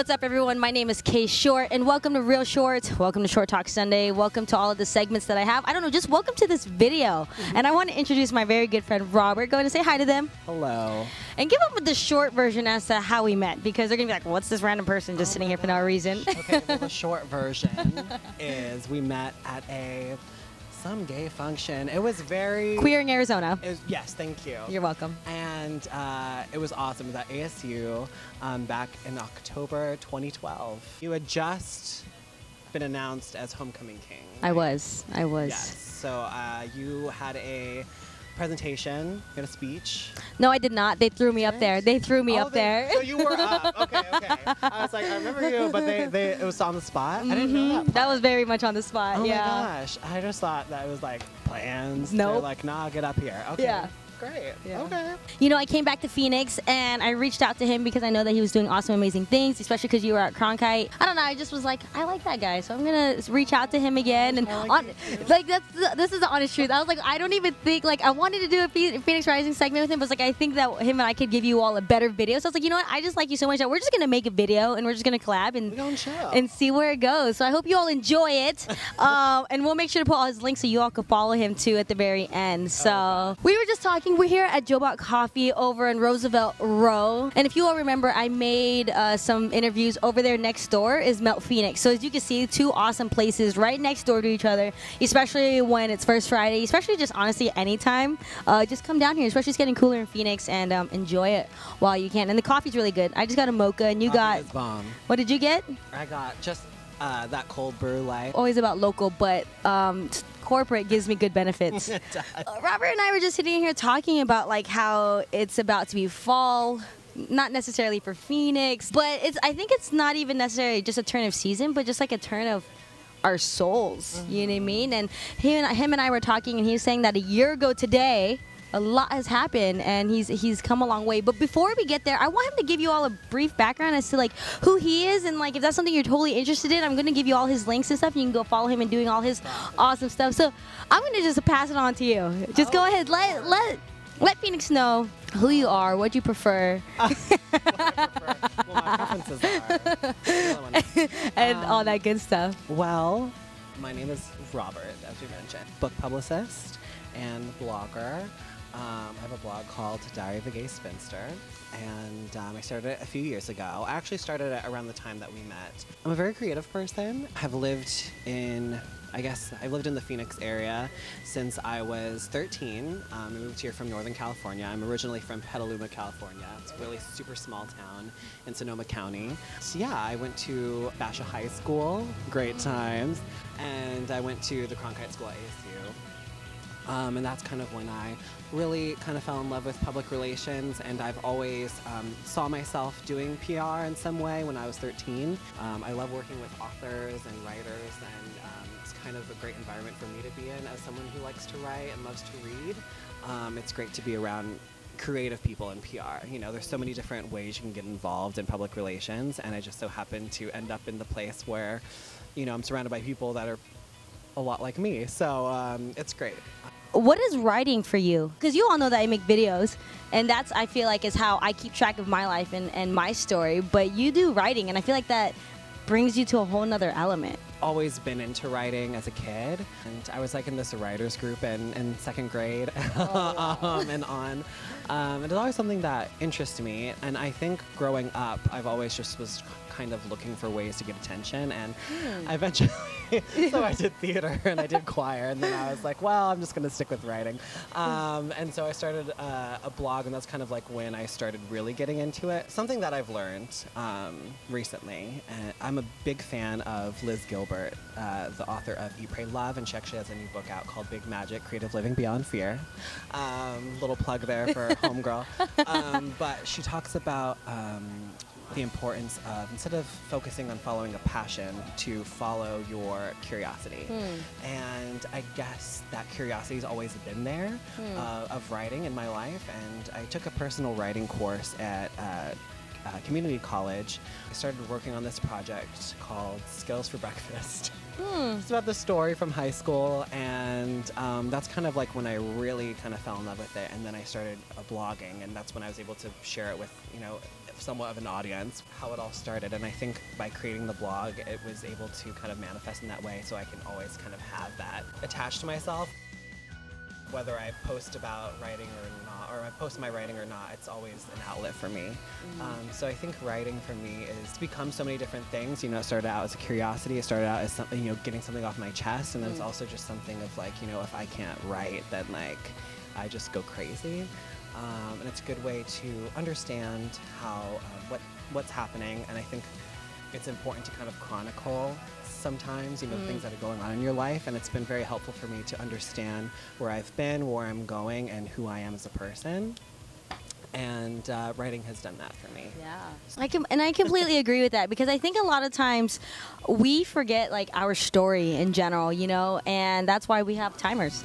What's up, everyone? My name is K.Short, and welcome to Real Short. Welcome to Short Talk Sunday. Welcome to all of the segments that I have. I don't know, just welcome to this video. And I want to introduce my very good friend, Robert. Go ahead and say hi to them. Hello. And give them the short version as to how we met, because they're going to be like, what's this random person just sitting here for no reason? Okay, well, the short version is we met at some gay function. It was very... Queer in Arizona. Yes, thank you. You're welcome. And it was awesome. It was at ASU back in October 2012. You had just been announced as Homecoming King. Right? I was. Yes. So you had a presentation, you had a speech. No, I did not. They threw me up there. They threw me up there. So you were up. Okay. I was like, I remember you, but it was on the spot. I didn't know that part. That was very much on the spot. Oh yeah. my gosh. I just thought that it was like plans. Nope. They're like, nah, get up here. Okay. Yeah. Great. Yeah. Okay. You know, I came back to Phoenix and I reached out to him because I know that he was doing awesome, amazing things, especially because you were at Cronkite. I don't know, I just was like, I like that guy, so I'm gonna reach out to him again. And this is the honest truth. I was like, I don't even think, like, I wanted to do a Phoenix Rising segment with him, but like, I think that him and I could give you all a better video. So I was like, you know what, I just like you so much that we're just gonna make a video and we're just gonna collab and see where it goes. So I hope you all enjoy it. And we'll make sure to put all his links so you all can follow him too at the very end. So we were just talking, we're here at Joe Bot Coffee over in Roosevelt Row. And if you all remember, I made some interviews over there. Next door is Melt Phoenix. So as you can see, two awesome places right next door to each other, especially when it's First Friday, especially just honestly anytime. Just come down here, especially it's getting cooler in Phoenix, and enjoy it while you can. And the coffee's really good. I just got a mocha, and you got... Is bomb. What did you get? I got just that cold brew light. Always about local, but corporate gives me good benefits. It does. Robert and I were just sitting here talking about like how it's about to be fall, not necessarily for Phoenix, but I think it's not even necessarily just a turn of season, but just like a turn of our souls. You know what I mean? And him and I were talking, and he was saying that a year ago today, a lot has happened, and he's come a long way. But before we get there, I want him to give you all a brief background as to like who he is, and like if that's something you're totally interested in, I'm gonna give you all his links and stuff. You can go follow him and doing all his awesome stuff. So I'm gonna just pass it on to you. Just go ahead, let Phoenix know who you are, what you prefer, What I prefer. Well, my preferences are. and all that good stuff. Well, my name is Robert, as we mentioned. Book publicist and blogger. I have a blog called Diary of a Gay Spinster, and I started it a few years ago. I actually started it around the time that we met. I'm a very creative person. I've lived in the Phoenix area since I was 13. I moved here from Northern California. I'm originally from Petaluma, California. It's a really super small town in Sonoma County. So yeah, I went to Basha High School, great times, and I went to the Cronkite School at ASU. And that's kind of when I really kind of fell in love with public relations, and I've always saw myself doing PR in some way when I was 13. I love working with authors and writers, and it's kind of a great environment for me to be in as someone who likes to write and loves to read. It's great to be around creative people in PR. You know, there's so many different ways you can get involved in public relations, and I just so happen to end up in the place where, you know, I'm surrounded by people that are a lot like me, so it's great. What is writing for you? Because you all know that I make videos, and that's, I feel like, is how I keep track of my life and my story, but you do writing, and I feel like that brings you to a whole nother element. Always been into writing as a kid, and I was like in this writers group in second grade and on. It was always something that interested me, and I think growing up I've always just was kind of looking for ways to get attention, and I eventually so I did theater and I did choir, and then I was like, well, I'm just gonna stick with writing, and so I started a blog, and that's kind of like when I started really getting into it. Something that I've learned recently, I'm a big fan of Liz Gilbert, the author of Eat, Pray, Love, and she actually has a new book out called Big Magic, Creative Living Beyond Fear. Little plug there for homegirl. But she talks about the importance of, instead of focusing on following a passion, to follow your curiosity. And I guess that curiosity has always been there of writing in my life, and I took a personal writing course at community college. I started working on this project called Skills for Breakfast. It's about the story from high school, and that's kind of like when I really kind of fell in love with it. And then I started blogging, and that's when I was able to share it with, you know, somewhat of an audience, how it all started. And I think by creating the blog, it was able to kind of manifest in that way, so I can always kind of have that attached to myself. Whether I post about writing or not, or I post my writing or not, it's always an outlet for me. So I think writing for me is become so many different things. You know, it started out as a curiosity. It started out as something, you know, getting something off my chest, and then it's also just something of like, you know, if I can't write, then like I just go crazy. And it's a good way to understand how what's happening, and I think it's important to kind of chronicle sometimes, you know, things that are going on in your life, and it's been very helpful for me to understand where I've been, where I'm going, and who I am as a person. And writing has done that for me. Yeah, I completely agree with that, because I think a lot of times we forget like our story in general, you know, and that's why we have timers.